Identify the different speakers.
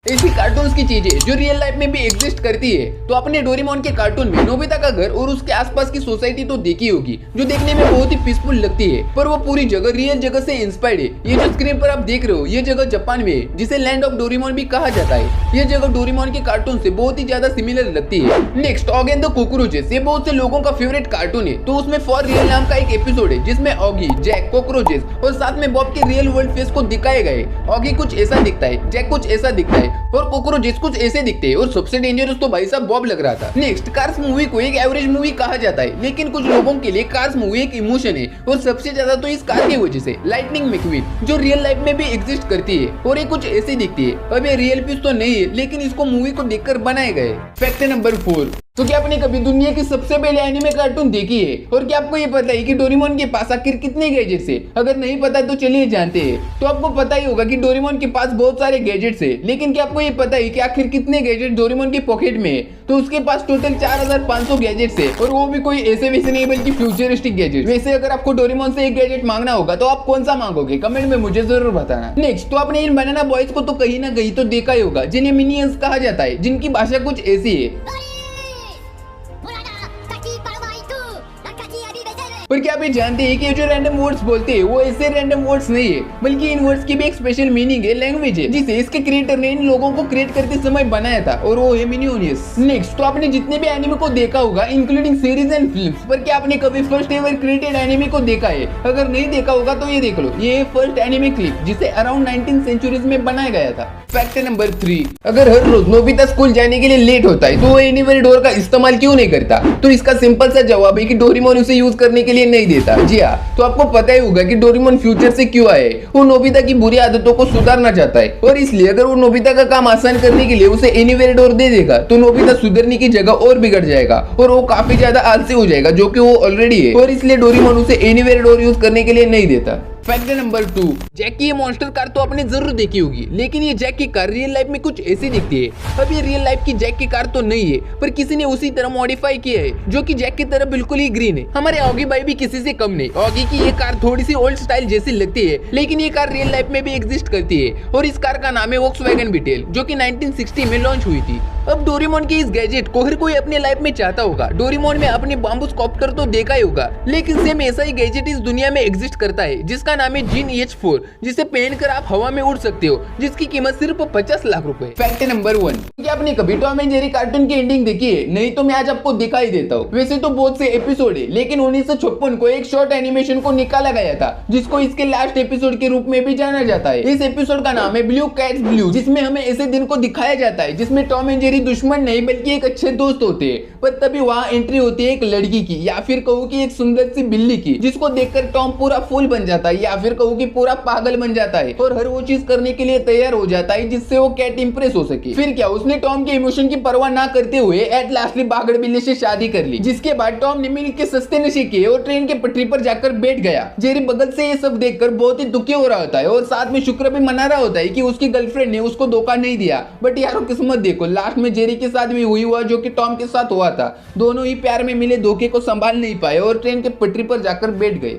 Speaker 1: ऐसी कार्टून्स की चीजें जो रियल लाइफ में भी एग्जिस्ट करती है। तो अपने डोरेमोन के कार्टून में नोबिता का घर और उसके आसपास की सोसाइटी तो देखी होगी, जो देखने में बहुत ही पीसफुल लगती है, पर वो पूरी जगह रियल जगह से इंस्पायर्ड है। ये जो स्क्रीन पर आप देख रहे हो, ये जगह जापान में है, जिसे लैंड ऑफ डोरेमोन भी कहा जाता है। ये जगह डोरेमोन के कार्टून से बहुत ही ज्यादा सिमिलर लगती है। Next, Oggy and the cockroaches, ये बहुत से लोगों का फेवरेट कार्टून है। तो उसमें फॉर रियल नाम का एक एपिसोड है, जिसमें ऑगी, जैक, कॉकरोचेस और साथ में बॉब के रियल वर्ल्ड फेस को दिखाए गए। ऑगी कुछ ऐसा दिखता है, जैक कुछ ऐसा दिखता है और कॉकरोचेस कुछ ऐसे दिखते हैं, और सबसे डेंजरस तो भाई साहब बॉब लग रहा था। नेक्स्ट, कार्स मूवी को एक एवरेज मूवी कहा जाता है, लेकिन कुछ लोगों के लिए कार्स मूवी एक इमोशन है, और सबसे ज्यादा तो इस कार की वजह से, लाइटनिंग मैकक्वीन, जो रियल लाइफ में भी एग्जिस्ट करती है और ये कुछ ऐसी दिखती है। अब ये रियल पीस तो नहीं है, लेकिन इसको मूवी को देखकर बनाए गए। फैक्ट नंबर 4, तो क्या आपने कभी दुनिया की सबसे पहले एनिमे कार्टून देखी है? और क्या आपको ये पता है कि डोरेमोन के पास आखिर कितने गैजेट्स है? अगर नहीं पता तो चलिए जानते हैं। तो आपको पता ही होगा कि डोरेमोन के पास बहुत सारे गैजेट्स है, लेकिन क्या आपको ये पता है कि आखिर कितने गैजेट डोरेमोन के पॉकेट में है? तो उसके पास टोटल 4500 गैजेट्स है, और वो भी कोई ऐसे वैसे नहीं बल्कि फ्यूचरिस्टिक गैजेट। वैसे अगर आपको डोरेमोन से एक गैजेट मांगना होगा तो आप कौन सा मांगोगे? कमेंट में मुझे जरूर बताना। नेक्स्ट, तो आपने इन बनाना बॉयज को तो कहीं ना कहीं तो देखा ही होगा, जिन्हें मिनियंस कहा जाता है, जिनकी भाषा कुछ ऐसी है। पर क्या आप ये जानते हैं कि ये जो रैंडम वर्ड्स बोलते हैं वो ऐसे रैंडम वर्ड्स नहीं है, बल्कि इन वर्ड्स की भी एक स्पेशल मीनिंग है, लैंग्वेज है, जिसे इसके क्रिएटर ने इन लोगों को क्रिएट करते समय बनाया था, और वो है मिनियोनियस। नेक्स्ट, तो आपने जितने भी एनिमे को देखा होगा, इंक्लूडिंग सीरीज एंड फिल्म्स, पर क्या आपने कभी फर्स्ट एवर क्रिएटेड एनिमे को देखा है? अगर नहीं देखा होगा तो ये देख लो, ये फर्स्ट एनिमे क्लिप, जिसे अराउंड 19th सेंचुरीज में बनाया गया था। फैक्ट नंबर 3, अगर हर रोज नोबिता स्कूल जाने के लिए लेट होता है तो वो एनीवेयर डोर का इस्तेमाल क्यों नहीं करता? तो इसका सिंपल सा जवाब है कि डोरेमोन उसे यूज करने के लिए नहीं देता। जी हाँ, तो आपको पता ही होगा कि डोरेमोन फ्यूचर से क्यों आए। वो नोबिता की बुरी आदतों को सुधारना चाहता है, और इसलिए अगर वो नोबिता का काम आसान करने के लिए उसे एनीवेयर डोर दे देगा तो नोबिता सुधरने की जगह और बिगड़ जाएगा, और वो काफी ज्यादा आलसी हो जाएगा, जो कि वो ऑलरेडी है, और इसलिए डोरेमोन उसे एनीवेयर डोर यूज करने के लिए नहीं देता। फैक्ट नंबर 2, जैक की ये मॉन्स्टर कार तो आपने जरूर देखी होगी, लेकिन ये जैक की कार रियल लाइफ में कुछ ऐसी दिखती है। अब ये रियल लाइफ की जैक की कार तो नहीं है, पर किसी ने उसी तरह मॉडिफाई किया है, जो कि जैक की तरह बिल्कुल ही ग्रीन है। हमारे ऑगी भाई भी किसी से कम नहीं। ऑगी की ये कार थोड़ी सी ओल्ड स्टाइल जैसी लगती है, लेकिन ये कार रियल लाइफ में भी एग्जिस्ट करती है, और इस कार का नाम है वोक्सवैगन बीटेल, जो कि 1960 में लॉन्च हुई थी। अब डोरेमोन के इस गैजेट को हर कोई अपने लाइफ में चाहता होगा। डोरेमोन में अपने बाम्बूस कॉप्टर तो देखा ही होगा, लेकिन सेम ऐसा ही गैजेट इस दुनिया में एग्जिस्ट करता है, जिसका नाम है जीन EH4, जिसे पहनकर आप हवा में उड़ सकते हो, जिसकी कीमत सिर्फ 50 लाख रुपए। फैक्ट नंबर 1, क्या आपने कभी टॉम एंड जेरी कार्टून की एंडिंग देखी है? नहीं तो मैं आज आपको दिखा ही देता हूँ। वैसे तो बहुत से एपिसोड है, लेकिन 1956 को एक शॉर्ट एनिमेशन को निकाला गया था, जिसको इसके लास्ट एपिसोड के रूप में भी जाना जाता है। इस एपिसोड का नाम है ब्लू कैट्स ब्लू, जिसमें हमें ऐसे दिन को दिखाया जाता है जिसमें टॉम एंड जेरी दुश्मन नहीं बल्कि एक अच्छे दोस्त होते हैं। पर तभी वहाँ एंट्री होती है एक लड़की की, या फिर कहूँ कि एक सुंदर सी बिल्ली की, जिसको देखकर टॉम पूरा फूल बन जाता है, या फिर कहूँ कि पूरा पागल बन जाता है, और हर वो चीज करने के लिए तैयार हो जाता है जिससे वो कैट इंप्रेस हो सके। फिर क्या, उसने टॉम के इमोशन की परवाह ना करते हुए एट लास्टली बागड़ बिल्ली से शादी कर ली, जिसके बाद टॉम ने मिल के सस्ते नशे किए और ट्रेन के पटरी पर जाकर बैठ गया। जेरी बगल से ये सब देखकर बहुत ही दुखी हो रहा होता है, और साथ में शुक्र भी मना रहा होता है कि उसकी गर्लफ्रेंड ने उसको धोखा नहीं दिया। बट यारो किस्मत देखो, लास्ट में जेरी के साथ भी हुई हुआ जो कि टॉम के साथ हुआ था। दोनों ही प्यार में मिले धोखे को संभाल नहीं पाए और ट्रेन के पटरी पर जाकर बैठ गए।